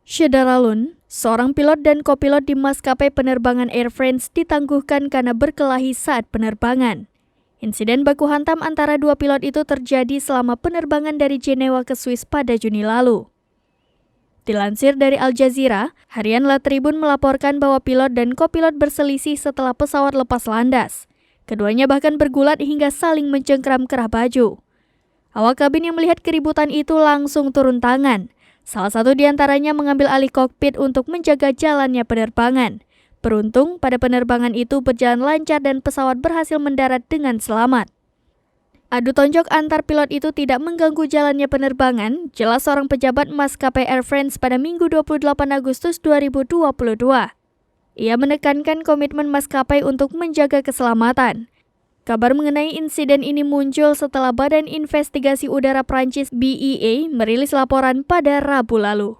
Syederalun, seorang pilot dan kopilot di maskapai penerbangan Air France ditangguhkan karena berkelahi saat penerbangan. Insiden baku hantam antara dua pilot itu terjadi selama penerbangan dari Jenewa ke Swiss pada Juni lalu. Dilansir dari Al Jazeera, harian La Tribune melaporkan bahwa pilot dan kopilot berselisih setelah pesawat lepas landas. Keduanya bahkan bergulat hingga saling mencengkram kerah baju. Awak kabin yang melihat keributan itu langsung turun tangan. Salah satu di antaranya mengambil alih kokpit untuk menjaga jalannya penerbangan. Beruntung, pada penerbangan itu berjalan lancar dan pesawat berhasil mendarat dengan selamat. Adu tonjok antar pilot itu tidak mengganggu jalannya penerbangan, jelas seorang pejabat maskapai Air France pada Minggu 28 Agustus 2022. Ia menekankan komitmen maskapai untuk menjaga keselamatan. Kabar mengenai insiden ini muncul setelah Badan Investigasi Udara Prancis BEA merilis laporan pada Rabu lalu.